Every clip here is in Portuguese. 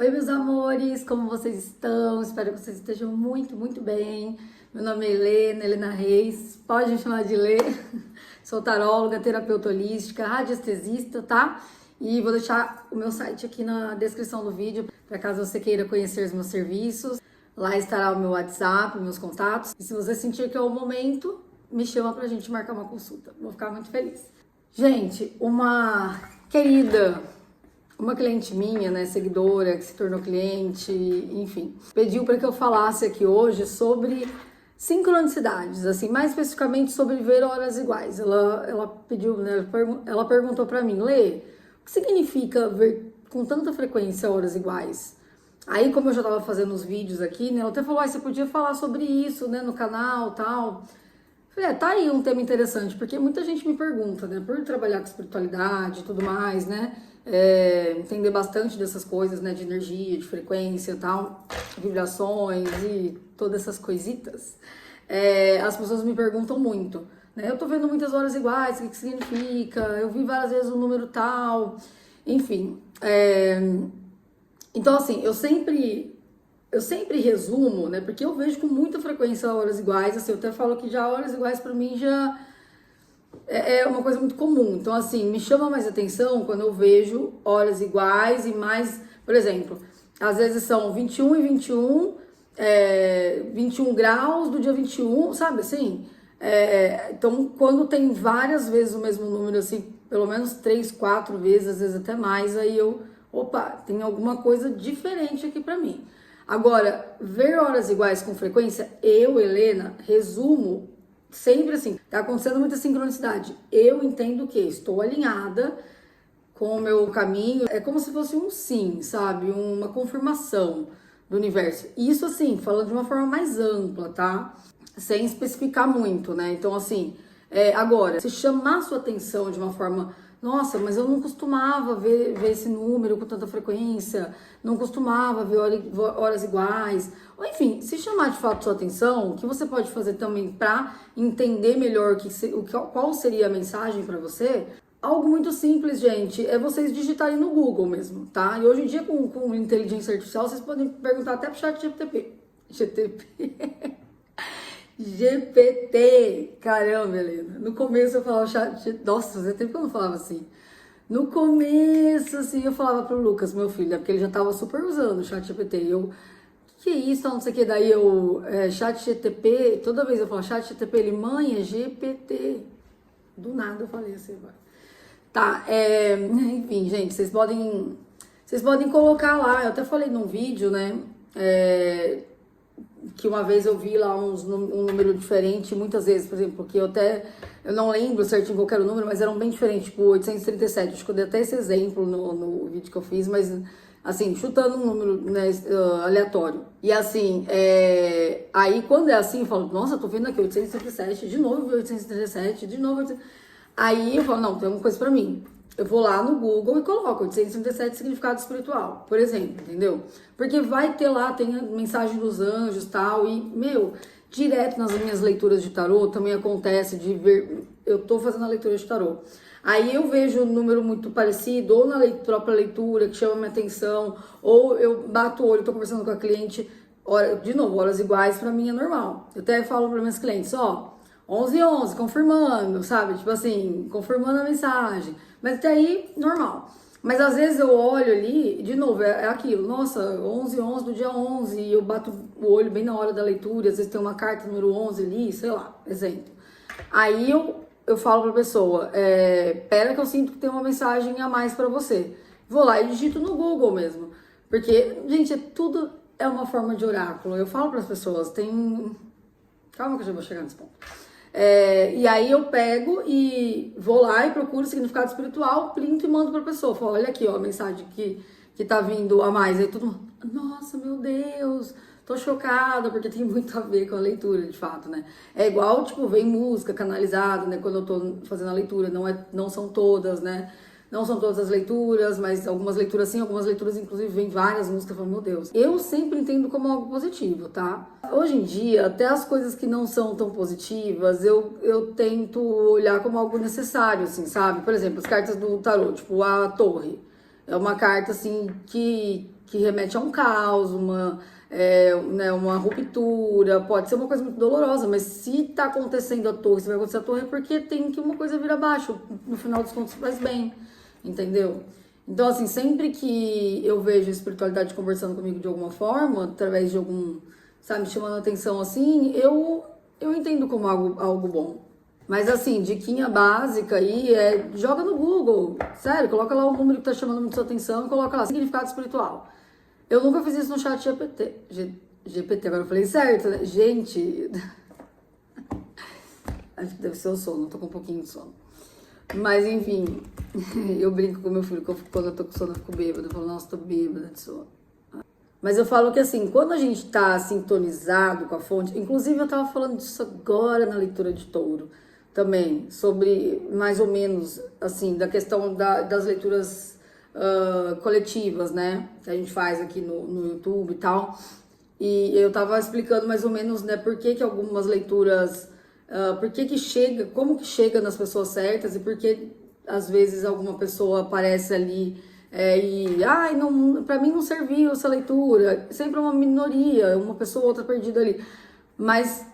Oi, meus amores, como vocês estão? Espero que vocês estejam muito bem. Meu nome é Helena Reis, pode me chamar de Lê. Sou taróloga, terapeuta holística, radiestesista, tá? E vou deixar o meu site aqui na descrição do vídeo, para caso você queira conhecer os meus serviços. Lá estará o meu WhatsApp, meus contatos. E se você sentir que é o momento, me chama pra gente marcar uma consulta. Vou ficar muito feliz. Gente, uma cliente minha, né, seguidora, que se tornou cliente, enfim, pediu para que eu falasse aqui hoje sobre sincronicidades, assim, mais especificamente sobre ver horas iguais. Ela pediu, né, ela perguntou para mim, Lê, o que significa ver com tanta frequência horas iguais? Aí, como eu já tava fazendo os vídeos aqui, né, ela até falou, você podia falar sobre isso, né, no canal, tal. Falei, tá aí um tema interessante, porque muita gente me pergunta, né, por trabalhar com espiritualidade e tudo mais, né, entender bastante dessas coisas, né, de energia, de frequência e tal, vibrações e todas essas coisitas, as pessoas me perguntam muito, né, eu tô vendo muitas horas iguais, o que significa, eu vi várias vezes o número tal, enfim, então assim, eu sempre resumo, né? Porque eu vejo com muita frequência horas iguais, assim, eu até falo que já horas iguais pra mim já é uma coisa muito comum. Então, assim, me chama mais atenção quando eu vejo horas iguais e mais, por exemplo, às vezes são 21 e 21, 21 graus do dia 21, sabe assim? Então, quando tem várias vezes o mesmo número, assim, pelo menos 3, 4 vezes, às vezes até mais, aí opa, tem alguma coisa diferente aqui pra mim. Agora, ver horas iguais com frequência, eu, Helena, resumo sempre assim, tá acontecendo muita sincronicidade. Eu entendo que estou alinhada com o meu caminho, é como se fosse um sim, sabe? Uma confirmação do universo. Isso assim, falando de uma forma mais ampla, tá? Sem especificar muito, né? Então assim, agora, se chamar sua atenção de uma forma, nossa, mas eu não costumava ver esse número com tanta frequência, não costumava ver horas iguais, ou enfim, se chamar de fato sua atenção, o que você pode fazer também para entender melhor qual seria a mensagem para você, algo muito simples, gente, é vocês digitarem no Google mesmo, tá? E hoje em dia com inteligência artificial, vocês podem perguntar até pro chat GPT, caramba, Helena. No começo eu falava nossa, fazia tempo que eu não falava assim. No começo, assim, eu falava pro Lucas, meu filho, porque ele já tava super usando o chat GPT. Eu, que isso, não sei o que, daí chat GTP, toda vez eu falo chat GTP, ele, mãe, é GPT. Do nada eu falei assim, vai. Tá, enfim, gente, vocês podem colocar lá, eu até falei num vídeo, né, que uma vez eu vi lá um número diferente, muitas vezes, por exemplo, porque eu não lembro certinho qual era o número, mas eram bem diferentes, tipo 837, acho que eu dei até esse exemplo no vídeo que eu fiz, mas assim, chutando um número, né, aleatório. E assim, aí quando é assim, eu falo, nossa, tô vendo aqui 837, de novo 837, de novo 837. Aí eu falo, não, tem uma coisa pra mim. Eu vou lá no Google e coloco 837 significado espiritual, por exemplo, entendeu? Porque vai ter lá, tem a mensagem dos anjos e tal, e, meu, direto nas minhas leituras de tarô também acontece de ver, eu tô fazendo a leitura de tarô. Aí eu vejo um número muito parecido, ou na própria leitura, que chama minha atenção, ou eu bato o olho, tô conversando com a cliente, de novo, horas iguais pra mim é normal. Eu até falo para minhas clientes, 11h11, confirmando, sabe? Tipo assim, confirmando a mensagem. Mas até aí, normal. Mas às vezes eu olho ali, de novo, é aquilo. Nossa, 11h11 do dia 11, e eu bato o olho bem na hora da leitura. Às vezes tem uma carta número 11 ali, sei lá, exemplo. Aí eu falo pra pessoa, pera que eu sinto que tem uma mensagem a mais pra você. Vou lá e digito no Google mesmo. Porque, gente, tudo é uma forma de oráculo. Eu falo pras pessoas, calma que eu já vou chegar nesse ponto. E aí eu pego e vou lá e procuro o significado espiritual, printo e mando pra pessoa. Falo, olha aqui, ó, a mensagem que tá vindo a mais. Aí todo mundo, nossa, meu Deus, tô chocada, porque tem muito a ver com a leitura, de fato, né? É igual, tipo, vem música canalizada, né, quando eu tô fazendo a leitura, não são todas, né? Não são todas as leituras, mas algumas leituras sim, algumas leituras inclusive vem várias músicas, eu falo, meu Deus. Eu sempre entendo como algo positivo, tá? Hoje em dia, até as coisas que não são tão positivas, eu tento olhar como algo necessário, assim, sabe? Por exemplo, as cartas do tarô, tipo a Torre. É uma carta, assim, que que remete a um caos, né, uma ruptura, pode ser uma coisa muito dolorosa, mas se tá acontecendo à toa, se vai acontecer à toa, é porque tem que uma coisa vir abaixo, no final dos contos faz bem, entendeu? Então, assim, sempre que eu vejo a espiritualidade conversando comigo de alguma forma, através de algum, sabe, me chamando a atenção assim, eu entendo como algo bom. Mas assim, diquinha básica aí joga no Google, sério, coloca lá o número que tá chamando muito sua atenção e coloca lá, significado espiritual. Eu nunca fiz isso no chat GPT, agora eu falei certo, né? Gente, acho que deve ser o sono, eu tô com um pouquinho de sono. Mas enfim, eu brinco com meu filho, quando eu tô com sono eu fico bêbada, eu falo, nossa, tô bêbada de sono. Mas eu falo que assim, quando a gente tá sintonizado com a fonte, inclusive eu tava falando disso agora na leitura de Touro, também, sobre mais ou menos, assim, da questão das leituras coletivas, né, que a gente faz aqui no YouTube e tal, e eu tava explicando mais ou menos, né, por que algumas leituras, por que chega, como que chega nas pessoas certas e por que às vezes alguma pessoa aparece ali não, pra mim não serviu essa leitura, sempre uma minoria, uma pessoa ou outra perdida ali, mas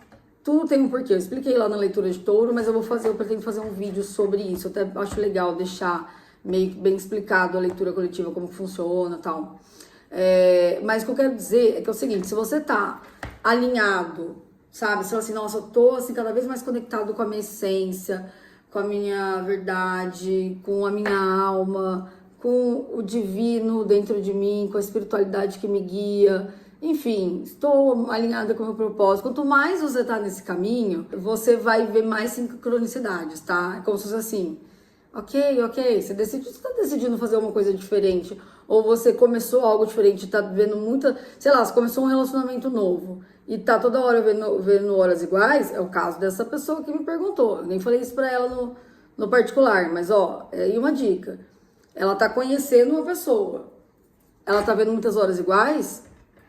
tudo tem um porquê. Eu expliquei lá na leitura de Touro, mas eu pretendo fazer um vídeo sobre isso. Eu até acho legal deixar meio que bem explicado a leitura coletiva, como que funciona e tal. Mas o que eu quero dizer é que é o seguinte, se você tá alinhado, sabe? Você fala assim, nossa, eu tô assim, cada vez mais conectado com a minha essência, com a minha verdade, com a minha alma, com o divino dentro de mim, com a espiritualidade que me guia. Enfim, estou alinhada com o meu propósito. Quanto mais você tá nesse caminho, você vai ver mais sincronicidades, tá? É como se fosse assim, ok, você tá decidindo fazer uma coisa diferente, ou você começou algo diferente, tá vendo muita, sei lá, você começou um relacionamento novo, e tá toda hora vendo horas iguais, é o caso dessa pessoa que me perguntou. Eu nem falei isso pra ela no particular, mas ó, aí uma dica. Ela tá conhecendo uma pessoa, ela tá vendo muitas horas iguais,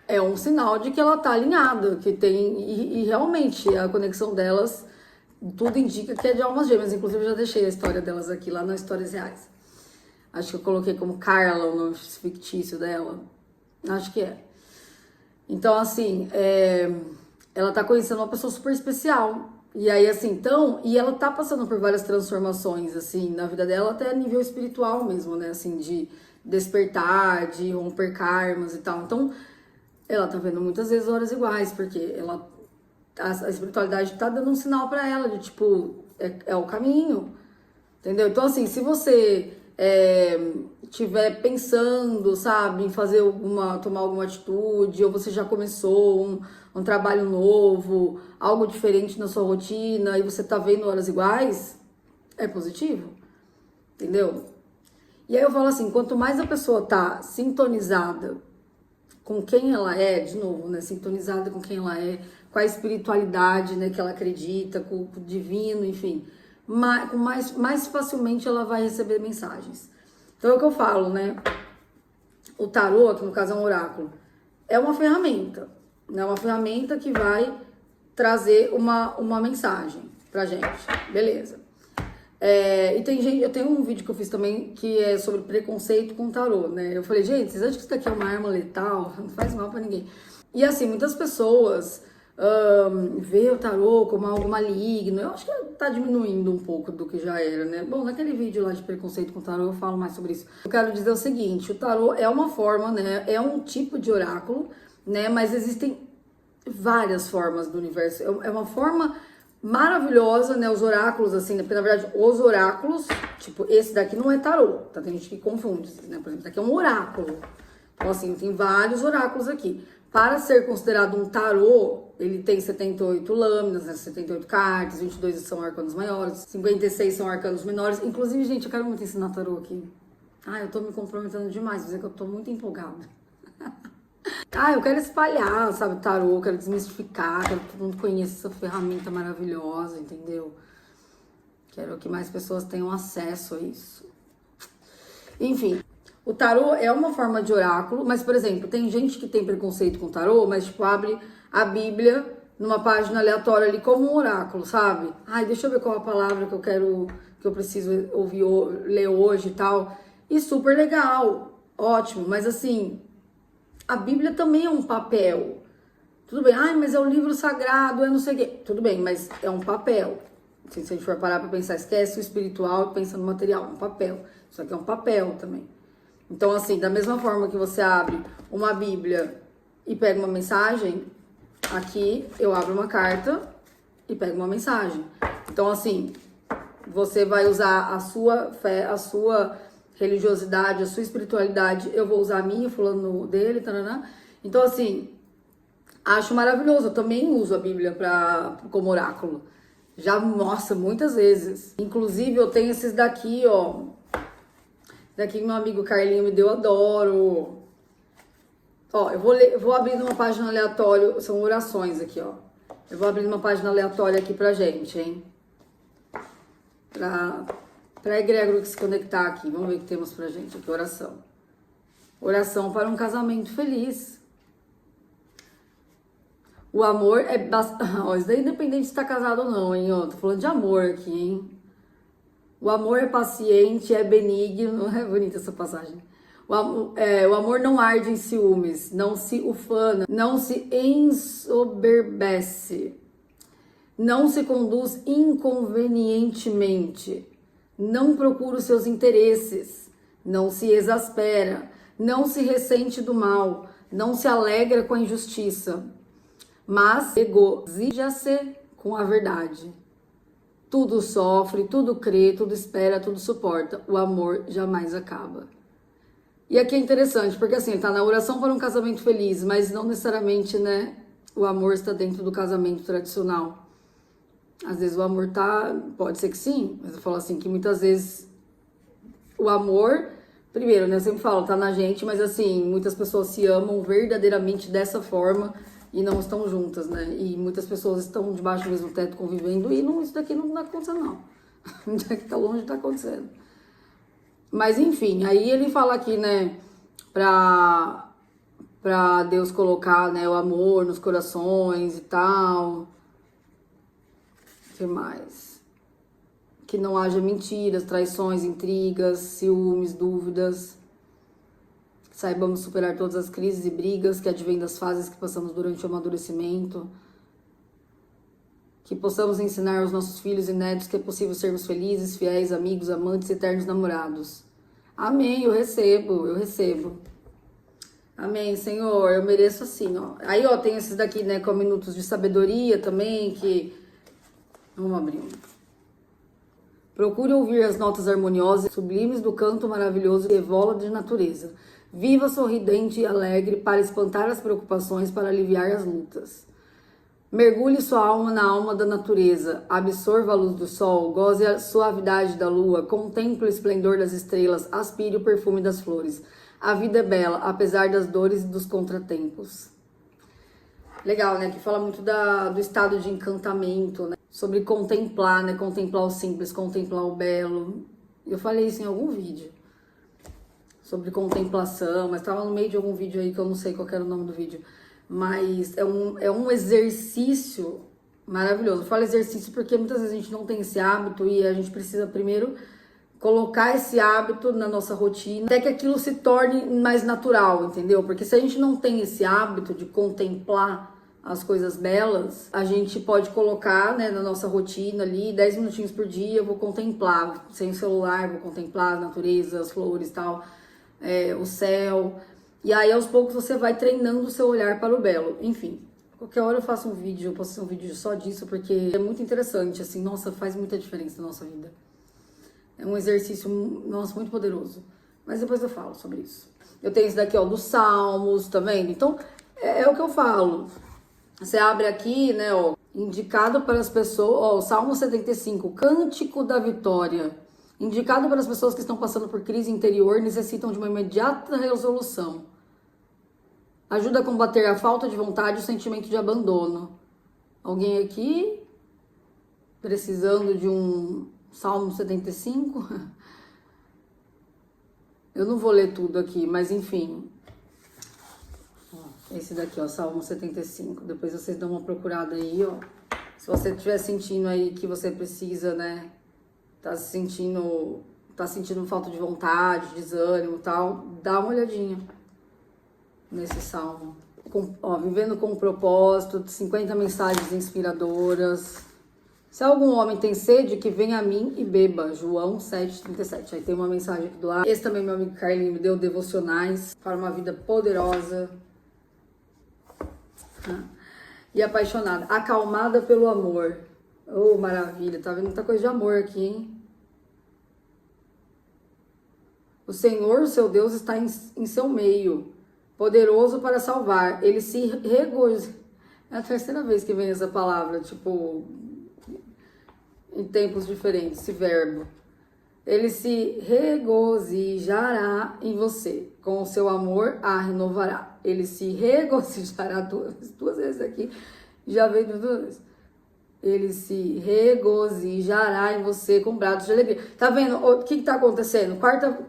é um sinal de que ela tá alinhada, que tem, e realmente a conexão delas, tudo indica que é de almas gêmeas. Inclusive eu já deixei a história delas aqui lá nas Histórias Reais. Acho que eu coloquei como Carla o nome fictício dela. Acho que é. Então, assim, ela tá conhecendo uma pessoa super especial. E aí, assim, então, e ela tá passando por várias transformações, assim, na vida dela, até a nível espiritual mesmo, né? Assim, de despertar, de romper karmas e tal. Então, ela tá vendo muitas vezes horas iguais, porque a espiritualidade tá dando um sinal pra ela, de tipo, é o caminho, entendeu? Então, assim, se você tiver pensando, sabe, em tomar alguma atitude, ou você já começou um trabalho novo, algo diferente na sua rotina, e você tá vendo horas iguais, é positivo, entendeu? E aí eu falo assim, quanto mais a pessoa tá sintonizada com quem ela é, de novo, né, sintonizada com quem ela é, com a espiritualidade, né, que ela acredita, com o divino, enfim, mais facilmente ela vai receber mensagens. Então é o que eu falo, né, o tarô, que no caso é um oráculo, é uma ferramenta, né, uma ferramenta que vai trazer uma mensagem pra gente, beleza. E tem gente, eu tenho um vídeo que eu fiz também que é sobre preconceito com tarô, né? Eu falei, gente, vocês acham que isso daqui é uma arma letal? Não faz mal pra ninguém. E assim, muitas pessoas vê o tarô como algo maligno. Eu acho que tá diminuindo um pouco do que já era, né? Bom, naquele vídeo lá de preconceito com tarô eu falo mais sobre isso. Eu quero dizer o seguinte, o tarô é uma forma, né? É um tipo de oráculo, né? Mas existem várias formas do universo. É uma forma maravilhosa, né? Os oráculos, assim, né? Porque na verdade os oráculos, tipo, esse daqui não é tarô, tá? Tem gente que confunde, né? Por exemplo, esse daqui é um oráculo. Então, assim, tem vários oráculos aqui. Para ser considerado um tarô, ele tem 78 lâminas, né? 78 cartas, 22 são arcanos maiores, 56 são arcanos menores. Inclusive, gente, eu quero muito ensinar tarô aqui. Eu tô me comprometendo demais, vou dizer que eu tô muito empolgada. Eu quero espalhar, sabe, tarô, quero desmistificar, quero que todo mundo conheça essa ferramenta maravilhosa, entendeu? Quero que mais pessoas tenham acesso a isso. Enfim, o tarô é uma forma de oráculo, mas, por exemplo, tem gente que tem preconceito com tarô, mas, tipo, abre a Bíblia numa página aleatória ali como um oráculo, sabe? Deixa eu ver qual a palavra que eu preciso ler hoje e tal. E super legal, ótimo, mas assim, A Bíblia também é um papel. Tudo bem, ai, mas é o livro sagrado, é não sei o quê. Tudo bem, mas é um papel. Se a gente for parar pra pensar, esquece o espiritual e pensa no material, um papel. Isso aqui é um papel também. Então, assim, da mesma forma que você abre uma Bíblia e pega uma mensagem, aqui eu abro uma carta e pego uma mensagem. Então, assim, você vai usar a sua fé, a sua religiosidade, a sua espiritualidade, eu vou usar a minha, fulano dele, taranã. Então, assim, acho maravilhoso. Eu também uso a Bíblia como oráculo. Já, nossa, muitas vezes. Inclusive, eu tenho esses daqui, ó. Daqui que meu amigo Carlinho me deu, adoro. Ó, eu vou abrir uma página aleatória, são orações aqui, ó. Eu vou abrir uma página aleatória aqui pra gente, hein? Pra egrégora que se conectar aqui. Vamos ver o que temos pra gente aqui, oração. Oração para um casamento feliz. O amor é bastante... Ó, isso daí independente se tá casado ou não, hein? Ó, tô falando de amor aqui, hein? O amor é paciente, é benigno. É bonita essa passagem. O amor não arde em ciúmes, não se ufana, não se ensoberbece, não se conduz inconvenientemente, não procura os seus interesses, não se exaspera, não se ressente do mal, não se alegra com a injustiça, mas regozija-se com a verdade. Tudo sofre, tudo crê, tudo espera, tudo suporta. O amor jamais acaba. E aqui é interessante, porque assim, tá na oração para um casamento feliz, mas não necessariamente, né, o amor está dentro do casamento tradicional. Às vezes o amor tá, pode ser que sim, mas eu falo assim, que muitas vezes o amor, primeiro, né, eu sempre falo, tá na gente, mas assim, muitas pessoas se amam verdadeiramente dessa forma e não estão juntas, né, e muitas pessoas estão debaixo do mesmo teto convivendo e não, isso daqui não tá acontecendo, não. Isso daqui tá longe de tá acontecendo. Mas enfim, aí ele fala aqui, né, pra Deus colocar, né, o amor nos corações e tal. O que mais? Que não haja mentiras, traições, intrigas, ciúmes, dúvidas. Que saibamos superar todas as crises e brigas que advêm das fases que passamos durante o amadurecimento. Que possamos ensinar aos nossos filhos e netos que é possível sermos felizes, fiéis, amigos, amantes, eternos namorados. Amém, eu recebo, eu recebo. Amém, Senhor, eu mereço assim, ó. Aí, ó, tem esses daqui, né, com minutos de sabedoria também, que... Vamos abrir um. Procure ouvir as notas harmoniosas e sublimes do canto maravilhoso que evola de natureza. Viva sorridente e alegre para espantar as preocupações, para aliviar as lutas. Mergulhe sua alma na alma da natureza, absorva a luz do sol, goze a suavidade da lua, contemple o esplendor das estrelas, aspire o perfume das flores. A vida é bela, apesar das dores e dos contratempos. Legal, né? Que fala muito do estado de encantamento, né? Sobre contemplar, né? Contemplar o simples, contemplar o belo. Eu falei isso em algum vídeo. Sobre contemplação, mas estava no meio de algum vídeo aí que eu não sei qual era o nome do vídeo. Mas é um exercício maravilhoso. Eu falo exercício porque muitas vezes a gente não tem esse hábito e a gente precisa primeiro colocar esse hábito na nossa rotina até que aquilo se torne mais natural, entendeu? Porque se a gente não tem esse hábito de contemplar as coisas belas, a gente pode colocar, né, na nossa rotina ali, 10 minutinhos por dia, eu vou contemplar, sem o celular, vou contemplar a natureza, as flores e tal, o céu. E aí, aos poucos, você vai treinando o seu olhar para o belo. Enfim, qualquer hora eu faço um vídeo, eu posso fazer um vídeo só disso, porque é muito interessante, assim, nossa, faz muita diferença na nossa vida. É um exercício, nossa, muito poderoso. Mas depois eu falo sobre isso. Eu tenho esse daqui, ó, dos Salmos, tá vendo? Então, é o que eu falo. Você abre aqui, né, ó, indicado para as pessoas, ó, Salmo 75, Cântico da Vitória. Indicado para as pessoas que estão passando por crise interior, necessitam de uma imediata resolução. Ajuda a combater a falta de vontade e o sentimento de abandono. Alguém aqui precisando de um Salmo 75? Eu não vou ler tudo aqui, mas enfim. Esse daqui, ó, Salmo 75. Depois vocês dão uma procurada aí, ó. Se você estiver sentindo aí que você precisa, né, tá sentindo falta de vontade, desânimo e tal, dá uma olhadinha. nesse salmo. Vivendo com um propósito, 50 mensagens inspiradoras. Se algum homem tem sede, que venha a mim e beba. João 7,37. Aí tem uma mensagem aqui do lado. Esse também, meu amigo Carlinho, me deu devocionais para uma vida poderosa. E apaixonada. Acalmada pelo amor. Oh, maravilha. Tá vendo muita coisa de amor aqui, hein? O Senhor, o seu Deus, está em seu meio, poderoso para salvar. Ele se regozija. É a terceira vez que vem essa palavra, tipo, em tempos diferentes, esse verbo. Ele se regozijará em você, com o seu amor a renovará. Ele se regozijará duas vezes aqui, já veio duas vezes. Ele se regozijará em você com brados de alegria. Tá vendo o que tá acontecendo? Quarta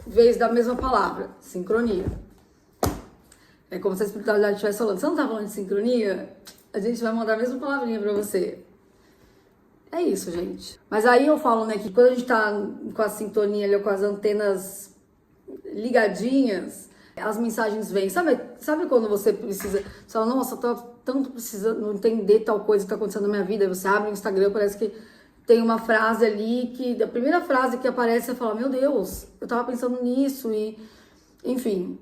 vez da mesma palavra, sincronia. É como se a espiritualidade estivesse falando, você não tá falando de sincronia? A gente vai mandar a mesma palavrinha pra você. É isso, gente. Mas aí eu falo, né, que quando a gente tá com a sintonia ali, com as antenas ligadinhas, as mensagens vêm. Sabe quando você precisa, você fala, nossa, eu tô tanto precisando entender tal coisa que tá acontecendo na minha vida, aí você abre o Instagram, parece que tem uma frase ali que, a primeira frase que aparece, você fala, meu Deus, eu tava pensando nisso e, enfim,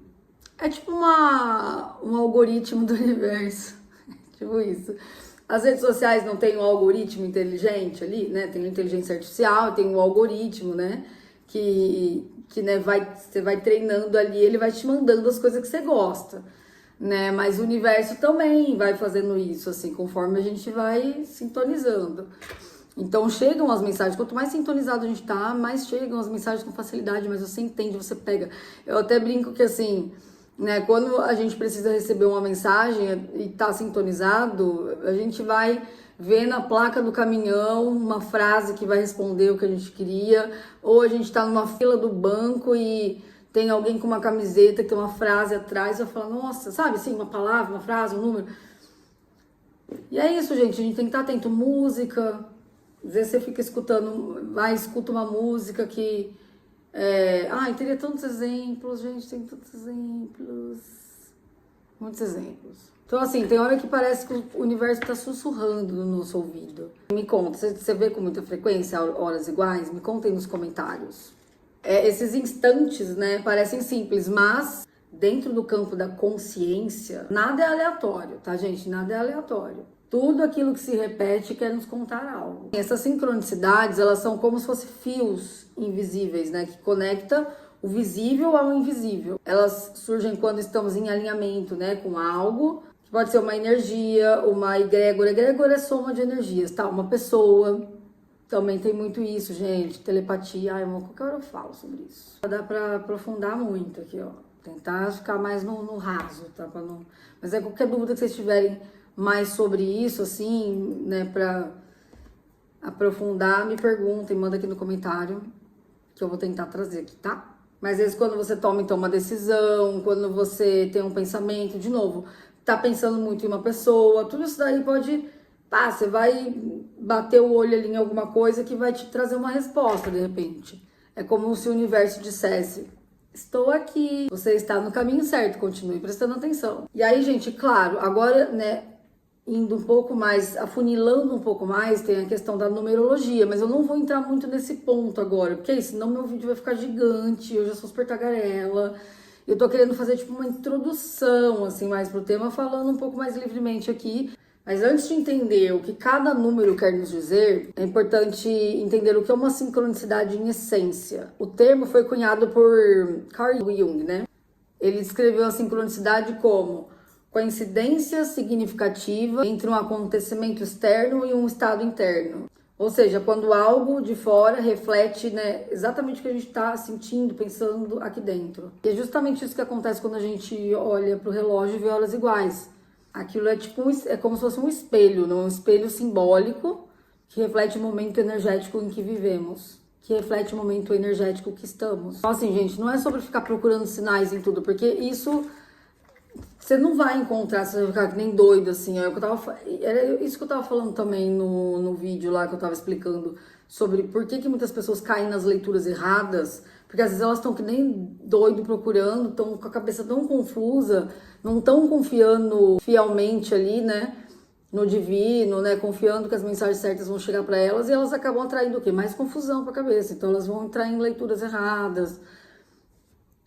é tipo um algoritmo do universo, tipo isso. As redes sociais não tem um algoritmo inteligente ali, né? Tem a inteligência artificial, tem um algoritmo, né? Que né, você vai treinando ali, ele vai te mandando as coisas que você gosta, né? Mas o universo também vai fazendo isso, assim, conforme a gente vai sintonizando. Então chegam as mensagens, quanto mais sintonizado a gente tá, mais chegam as mensagens com facilidade, mas você entende, você pega. Eu até brinco que assim, né, quando a gente precisa receber uma mensagem e tá sintonizado, a gente vai ver na placa do caminhão uma frase que vai responder o que a gente queria, ou a gente tá numa fila do banco e tem alguém com uma camiseta que tem uma frase atrás, eu falo, nossa, sabe assim, uma palavra, uma frase, um número. E é isso, gente, a gente tem que estar atento. Música, às vezes você fica escutando, escuta uma música que... teria tantos exemplos, gente, tem tantos exemplos. Muitos exemplos. Então, assim, tem hora que parece que o universo tá sussurrando no nosso ouvido. Me conta, você vê com muita frequência horas iguais? Me conta aí nos comentários. Esses instantes, né, parecem simples, mas dentro do campo da consciência, nada é aleatório, tá, gente? Nada é aleatório. Tudo aquilo que se repete quer nos contar algo. Essas sincronicidades, elas são como se fossem fios invisíveis, né? Que conecta o visível ao invisível. Elas surgem quando estamos em alinhamento, né? Com algo, que pode ser uma energia, uma egrégora. Egrégora é soma de energias, tá? Uma pessoa. Também tem muito isso, gente. Telepatia. Qualquer hora eu falo sobre isso. Dá pra aprofundar muito aqui, ó. Tentar ficar mais no raso, tá? Mas qualquer dúvida que vocês tiverem mais sobre isso, assim, né, pra aprofundar, me perguntem, manda aqui no comentário, que eu vou tentar trazer aqui, tá? Mas às vezes quando você toma, então, uma decisão, quando você tem um pensamento, de novo, tá pensando muito em uma pessoa, tudo isso daí pode, você vai bater o olho ali em alguma coisa que vai te trazer uma resposta, de repente. É como se o universo dissesse, estou aqui, você está no caminho certo, continue prestando atenção. E aí, gente, claro, agora, né, indo um pouco mais, afunilando um pouco mais, tem a questão da numerologia, mas eu não vou entrar muito nesse ponto agora, porque senão meu vídeo vai ficar gigante, eu já sou super tagarela, eu tô querendo fazer tipo uma introdução, assim, mais pro tema, falando um pouco mais livremente aqui. Mas antes de entender o que cada número quer nos dizer, é importante entender o que é uma sincronicidade em essência. O termo foi cunhado por Carl Jung, né? Ele descreveu a sincronicidade como coincidência significativa entre um acontecimento externo e um estado interno. Ou seja, quando algo de fora reflete, né, exatamente o que a gente está sentindo, pensando aqui dentro. E é justamente isso que acontece quando a gente olha para o relógio e vê horas iguais. Aquilo é tipo é como se fosse um espelho, não? Um espelho simbólico que reflete o momento energético em que vivemos, que reflete o momento energético que estamos. Então, assim, gente, não é sobre ficar procurando sinais em tudo, porque isso você não vai encontrar, você vai ficar que nem doido, assim. Era isso que eu tava falando também no vídeo lá que eu tava explicando sobre por que muitas pessoas caem nas leituras erradas, Porque às vezes elas estão que nem doido procurando, estão com a cabeça tão confusa, não estão confiando fielmente ali, né? No divino, né? Confiando que as mensagens certas vão chegar para elas e elas acabam atraindo o quê? Mais confusão para a cabeça. Então elas vão entrar em leituras erradas.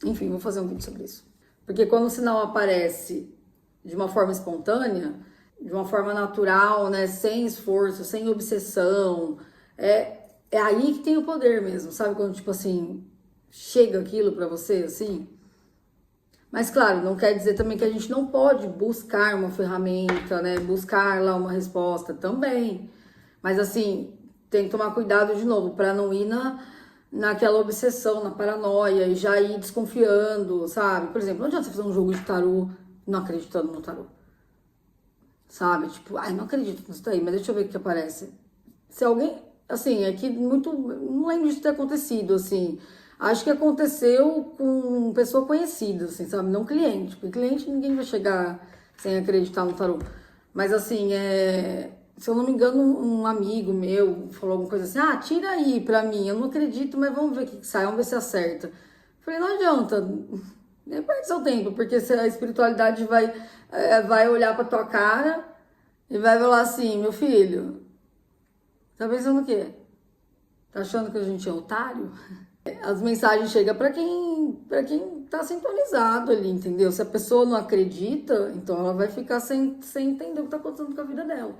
Enfim, vou fazer um vídeo sobre isso. Porque quando o sinal aparece de uma forma espontânea, de uma forma natural, né? Sem esforço, sem obsessão, é aí que tem o poder mesmo, sabe? Quando, tipo assim, chega aquilo pra você, assim. Mas, claro, não quer dizer também que a gente não pode buscar uma ferramenta, né? Buscar lá uma resposta também. Mas, assim, tem que tomar cuidado de novo pra não ir naquela obsessão, na paranoia e já ir desconfiando, sabe? Por exemplo, não adianta você fazer um jogo de tarô não acreditando no tarô. Sabe? Tipo, ai, não acredito nisso daí, mas deixa eu ver o que aparece. Se alguém, assim, é que muito, não lembro de ter acontecido, assim. Acho que aconteceu com pessoa conhecida, assim, sabe? Não cliente, porque cliente ninguém vai chegar sem acreditar no tarô. Mas, assim, se eu não me engano, um amigo meu falou alguma coisa assim, tira aí pra mim, eu não acredito, mas vamos ver o que sai, vamos ver se acerta. Falei, não adianta, nem perde seu tempo, porque se a espiritualidade vai olhar pra tua cara e vai falar assim, meu filho, tá pensando o quê? Tá achando que a gente é otário? As mensagens chegam para quem tá sintonizado ali, entendeu? Se a pessoa não acredita, então ela vai ficar sem entender o que tá acontecendo com a vida dela.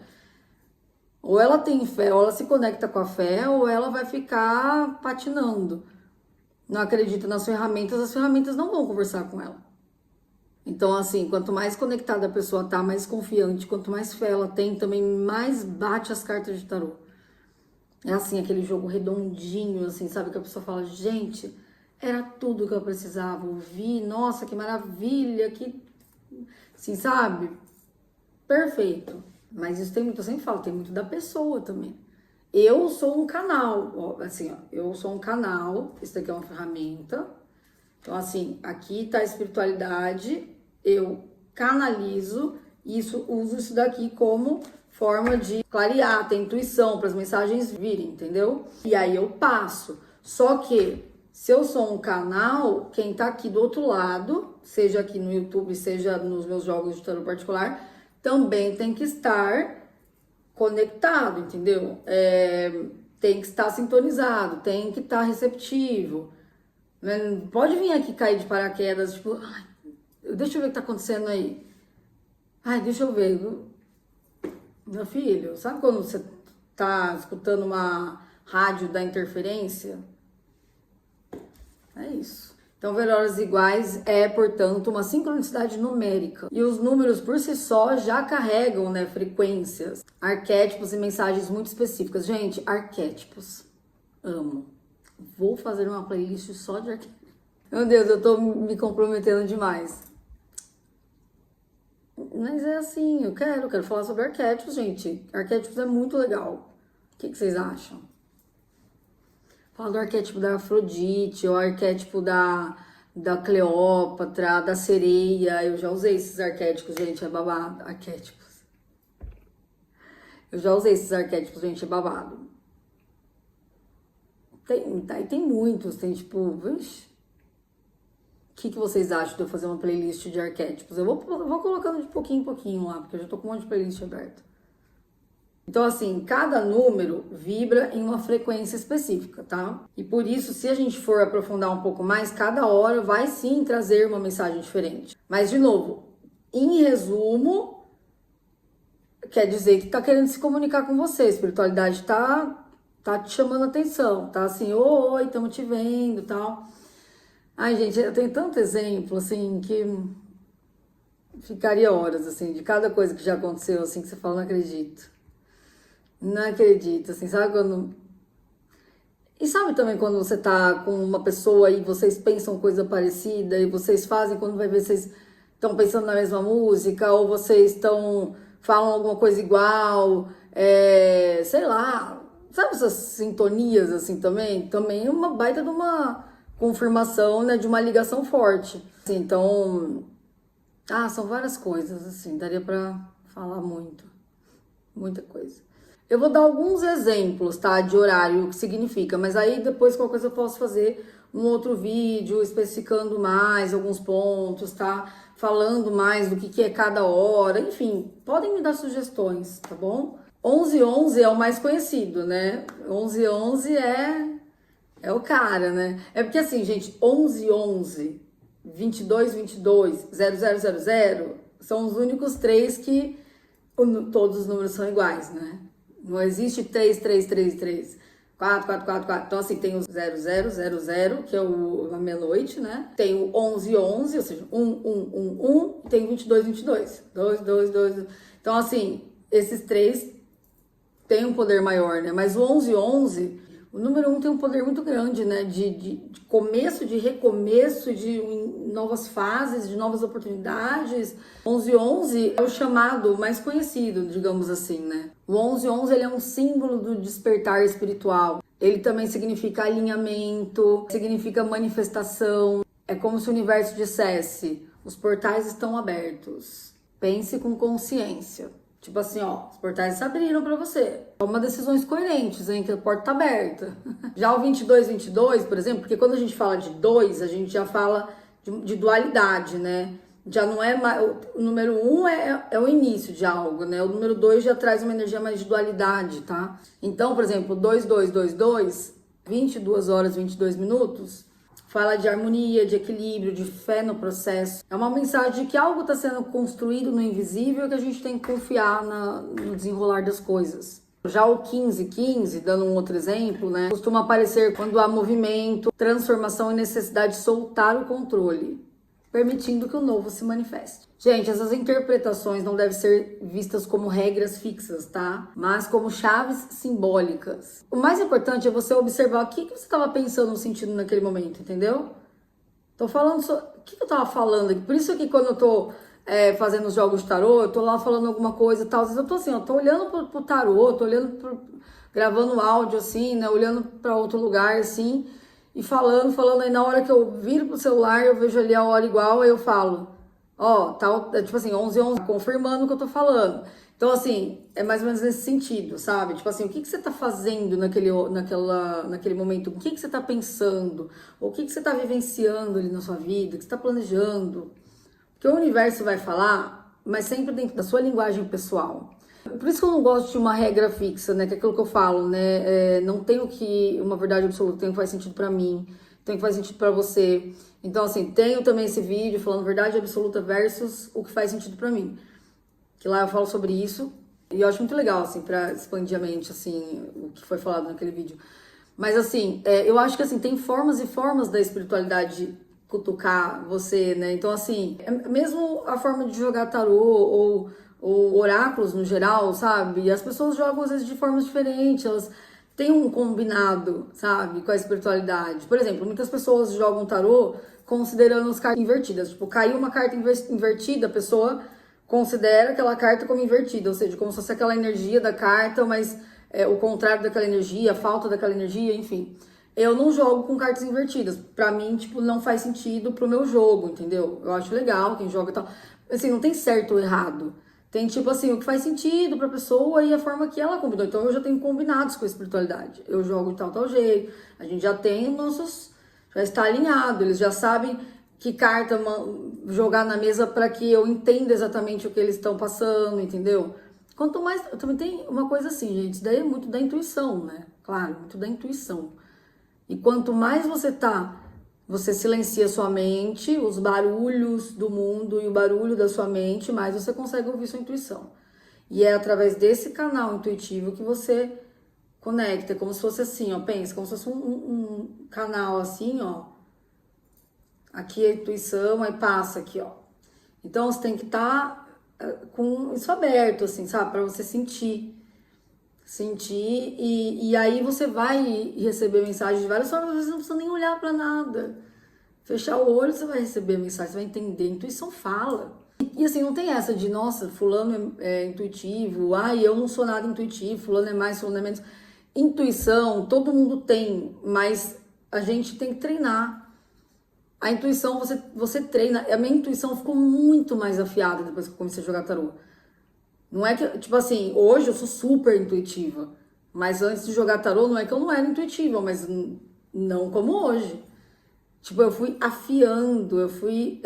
Ou ela tem fé, ou ela se conecta com a fé, ou ela vai ficar patinando. Não acredita nas ferramentas, as ferramentas não vão conversar com ela. Então, assim, quanto mais conectada a pessoa tá, mais confiante, quanto mais fé ela tem, também mais bate as cartas de tarô. É assim, aquele jogo redondinho, assim, sabe? Que a pessoa fala, gente, era tudo que eu precisava ouvir, nossa, que maravilha, que... Assim, sabe? Perfeito. Mas isso tem muito, eu sempre falo, tem muito da pessoa também. Eu sou um canal, ó, assim, ó, eu sou um canal, isso daqui é uma ferramenta. Então, assim, aqui tá a espiritualidade, eu canalizo isso, uso isso daqui como forma de clarear, ter intuição para as mensagens virem, entendeu? E aí eu passo. Só que se eu sou um canal, quem tá aqui do outro lado, seja aqui no YouTube, seja nos meus jogos de tarô particular, também tem que estar conectado, entendeu? Tem que estar sintonizado, tem que estar receptivo. Pode vir aqui cair de paraquedas, tipo, ai, deixa eu ver o que tá acontecendo aí. Ai, deixa eu ver. Meu filho, sabe quando você tá escutando uma rádio da interferência? É isso. Então, ver horas iguais é, portanto, uma sincronicidade numérica. E os números por si só já carregam, né, frequências, arquétipos e mensagens muito específicas. Gente, arquétipos. Amo. Vou fazer uma playlist só de arquétipos. Meu Deus, eu tô me comprometendo demais. Mas é assim, eu quero falar sobre arquétipos, gente. Arquétipos é muito legal. O que vocês acham? Fala do arquétipo da Afrodite, o arquétipo da Cleópatra, da sereia. Eu já usei esses arquétipos, gente, é babado. Arquétipos. Eu já usei esses arquétipos, gente, é babado. Tem muitos, tem tipo, vixe. O que vocês acham de eu fazer uma playlist de arquétipos? Eu vou colocando de pouquinho em pouquinho lá, porque eu já tô com um monte de playlist aberta. Então, assim, cada número vibra em uma frequência específica, tá? E por isso, se a gente for aprofundar um pouco mais, cada hora vai sim trazer uma mensagem diferente. Mas, de novo, em resumo, quer dizer que tá querendo se comunicar com você. A espiritualidade tá te chamando a atenção, tá? Assim, oi, estamos te vendo e tal. Ai, gente, eu tenho tanto exemplo, assim, que ficaria horas, assim, de cada coisa que já aconteceu, assim, que você fala, não acredito. Não acredito, assim, sabe quando... E sabe também quando você tá com uma pessoa e vocês pensam coisa parecida e vocês fazem, quando vai ver, vocês estão pensando na mesma música ou vocês falam alguma coisa igual, sei lá, sabe essas sintonias, assim, também? Também é uma baita de uma confirmação, né, de uma ligação forte. Assim, então, são várias coisas, assim, daria pra falar muita coisa. Eu vou dar alguns exemplos, tá, de horário, o que significa, mas aí depois qualquer coisa eu posso fazer um outro vídeo especificando mais alguns pontos, tá? Falando mais do que é cada hora, enfim, podem me dar sugestões, tá bom? 1111 é o mais conhecido, né? 1111 é o cara, né? É porque assim, gente, 1111, 2222, 0000 são os únicos três que todos os números são iguais, né? Não existe 3333, 4444. Então, assim, tem o 0000, que é a meia-noite, né? Tem o 1111, ou seja, 1111, e tem o 2222, 222. Então, assim, esses três têm um poder maior, né? Mas o 1111, o número 1 tem um poder muito grande, né? De começo, de recomeço, de novas fases, de novas oportunidades. 1111 é o chamado mais conhecido, digamos assim, né? O 1111 ele é um símbolo do despertar espiritual. Ele também significa alinhamento, significa manifestação. É como se o universo dissesse: os portais estão abertos. Pense com consciência. Tipo assim, ó, os portais se abriram pra você. Toma decisões coerentes, hein, que a porta tá aberta. Já o 2222, por exemplo, porque quando a gente fala de 2, a gente já fala de dualidade, né? Já não é mais, o número 1 é o início de algo, né? O número 2 já traz uma energia mais de dualidade, tá? Então, por exemplo, 2222, 22 horas e 22 minutos, fala de harmonia, de equilíbrio, de fé no processo. É uma mensagem de que algo está sendo construído no invisível e que a gente tem que confiar no desenrolar das coisas. Já o 1515, dando um outro exemplo, né, costuma aparecer quando há movimento, transformação e necessidade de soltar o controle, permitindo que o novo se manifeste. Gente, essas interpretações não devem ser vistas como regras fixas, tá? Mas como chaves simbólicas. O mais importante é você observar o que você estava pensando, sentindo naquele momento, entendeu? Tô falando o que eu tava falando aqui. Por isso que quando eu tô fazendo os jogos de tarô, eu tô lá falando alguma coisa e tal. Às vezes eu tô assim, eu tô olhando pro tarô, tô olhando gravando áudio assim, né? Olhando para outro lugar assim e falando. Aí na hora que eu viro pro celular, eu vejo ali a hora igual, aí eu falo, ó, tal, tipo assim, 11h11, confirmando o que eu tô falando. Então, assim, é mais ou menos nesse sentido, sabe? Tipo assim, o que você tá fazendo naquele momento? O que você tá pensando? O que você tá vivenciando ali na sua vida? O que você tá planejando? Porque o universo vai falar, mas sempre dentro da sua linguagem pessoal. Por isso que eu não gosto de uma regra fixa, né? Que é aquilo que eu falo, né? Não tem uma verdade absoluta, tem o que faz sentido pra mim, tem o que faz sentido pra você. Então, assim, tenho também esse vídeo falando verdade absoluta versus o que faz sentido pra mim. Que lá eu falo sobre isso. E eu acho muito legal, assim, pra expandir a mente, assim, o que foi falado naquele vídeo. Mas, assim, eu acho que, assim, tem formas e formas da espiritualidade cutucar você, né? Então, assim, mesmo a forma de jogar tarô ou oráculos no geral, sabe? As pessoas jogam, às vezes, de formas diferentes, elas têm um combinado, sabe, com a espiritualidade. Por exemplo, muitas pessoas jogam tarô considerando as cartas invertidas. Tipo, caiu uma carta invertida, a pessoa considera aquela carta como invertida, ou seja, como se fosse aquela energia da carta, mas o contrário daquela energia, a falta daquela energia, enfim. Eu não jogo com cartas invertidas. Pra mim, tipo, não faz sentido pro meu jogo, entendeu? Eu acho legal quem joga e tal. Assim, não tem certo ou errado. Tem, tipo assim, o que faz sentido pra pessoa e a forma que ela combinou. Então, eu já tenho combinados com a espiritualidade. Eu jogo de tal jeito. A gente já tem nossos... Já está alinhado. Eles já sabem que carta jogar na mesa para que eu entenda exatamente o que eles estão passando, entendeu? Quanto mais... Também tem uma coisa assim, gente. Isso daí é muito da intuição, né? Claro, muito da intuição. E quanto mais você silencia sua mente, os barulhos do mundo e o barulho da sua mente, mais você consegue ouvir sua intuição. E é através desse canal intuitivo que você conecta, como se fosse assim, ó, pensa, como se fosse um canal assim, ó. Aqui é a intuição, aí passa aqui, ó. Então você tem que estar com isso aberto, assim, sabe? Para você sentir, e aí você vai receber mensagem de várias formas, às vezes não precisa nem olhar para nada. Fechar o olho, você vai receber a mensagem, você vai entender, a intuição fala. E assim, não tem essa de, nossa, fulano é intuitivo, eu não sou nada intuitivo, fulano é mais, fulano é menos. Intuição, todo mundo tem, mas a gente tem que treinar. A intuição, você treina. A minha intuição ficou muito mais afiada depois que eu comecei a jogar tarô. Não é que, tipo assim, hoje eu sou super intuitiva. Mas antes de jogar tarô, não é que eu não era intuitiva, mas não como hoje. Tipo, eu fui afiando, eu fui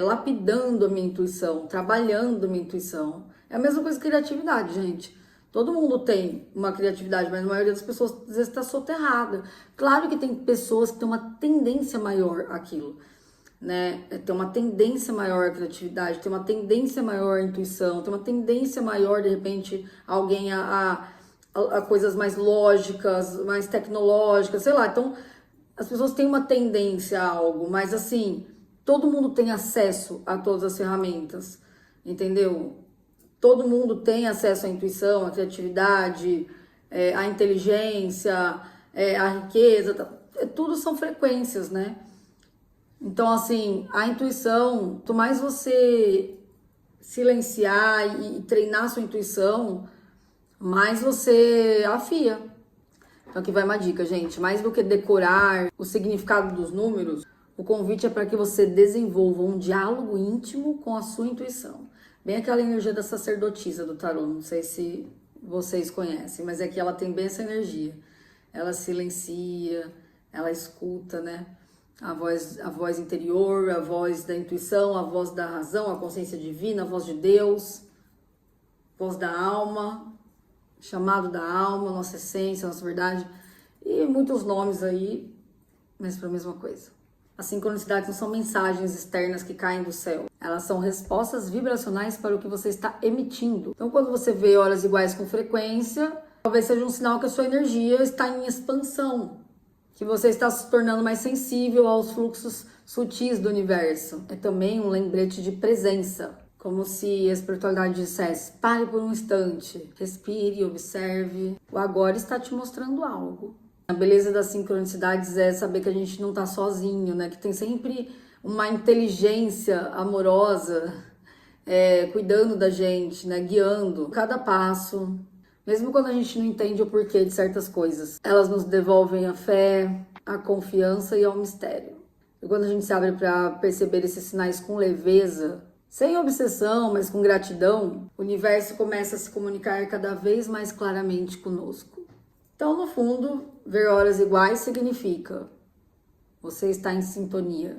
lapidando a minha intuição, trabalhando a minha intuição. É a mesma coisa que criatividade, gente. Todo mundo tem uma criatividade, mas a maioria das pessoas às vezes está soterrada. Claro que tem pessoas que têm uma tendência maior àquilo, né? Tem uma tendência maior à criatividade, tem uma tendência maior à intuição, tem uma tendência maior, de repente, alguém a coisas mais lógicas, mais tecnológicas, sei lá. Então, as pessoas têm uma tendência a algo, mas assim, todo mundo tem acesso a todas as ferramentas, entendeu? Todo mundo tem acesso à intuição, à criatividade, à inteligência, à riqueza, tudo são frequências, né? Então, assim, a intuição, quanto mais você silenciar e treinar a sua intuição, mais você afia. Então aqui vai uma dica, gente. Mais do que decorar o significado dos números, o convite é para que você desenvolva um diálogo íntimo com a sua intuição. Bem aquela energia da sacerdotisa do tarô, não sei se vocês conhecem, mas é que ela tem bem essa energia. Ela silencia, ela escuta, né? A voz interior, a voz da intuição, a voz da razão, a consciência divina, a voz de Deus, a voz da alma, chamado da alma, nossa essência, nossa verdade, e muitos nomes aí, mas para a mesma coisa. As sincronicidades não são mensagens externas que caem do céu, elas são respostas vibracionais para o que você está emitindo. Então, quando você vê horas iguais com frequência, talvez seja um sinal que a sua energia está em expansão, que você está se tornando mais sensível aos fluxos sutis do universo. É também um lembrete de presença. Como se a espiritualidade dissesse, pare por um instante, respire, observe. O agora está te mostrando algo. A beleza das sincronicidades é saber que a gente não está sozinho, né? Que tem sempre uma inteligência amorosa cuidando da gente, né? Guiando cada passo. Mesmo quando a gente não entende o porquê de certas coisas. Elas nos devolvem a fé, a confiança e ao mistério. E quando a gente se abre para perceber esses sinais com leveza, sem obsessão, mas com gratidão, o universo começa a se comunicar cada vez mais claramente conosco. Então, no fundo, ver horas iguais significa você está em sintonia.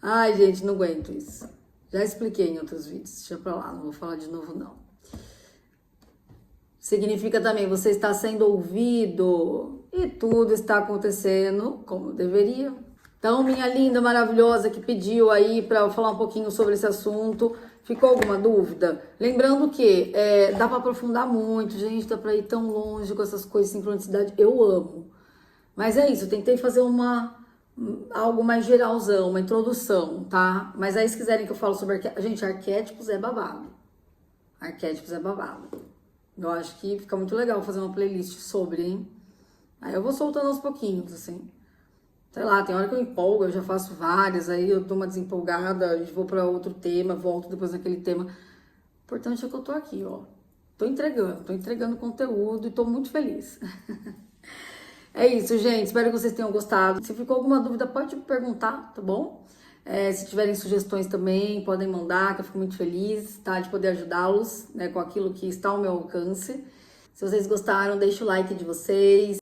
Ai, gente, não aguento isso. Já expliquei em outros vídeos, deixa pra lá, não vou falar de novo não. Significa também você está sendo ouvido e tudo está acontecendo como deveria. Então, minha linda, maravilhosa, que pediu aí para eu falar um pouquinho sobre esse assunto, ficou alguma dúvida? Lembrando que dá para aprofundar muito, gente, dá para ir tão longe com essas coisas de sincronicidade, eu amo. Mas é isso, eu tentei fazer algo mais geralzão, uma introdução, tá? Mas aí se quiserem que eu falo sobre gente, arquétipos é babado. Arquétipos é babado. Eu acho que fica muito legal fazer uma playlist sobre, hein? Aí eu vou soltando aos pouquinhos, assim. Sei lá, tem hora que eu empolgo, eu já faço várias, aí eu dou uma desempolgada, a gente vou para outro tema, volto depois naquele tema. O importante é que eu tô aqui, ó. Tô entregando conteúdo e tô muito feliz. É isso, gente. Espero que vocês tenham gostado. Se ficou alguma dúvida, pode me perguntar, tá bom? Se tiverem sugestões também, podem mandar, que eu fico muito feliz, tá? De poder ajudá-los, né, com aquilo que está ao meu alcance. Se vocês gostaram, deixa o like de vocês.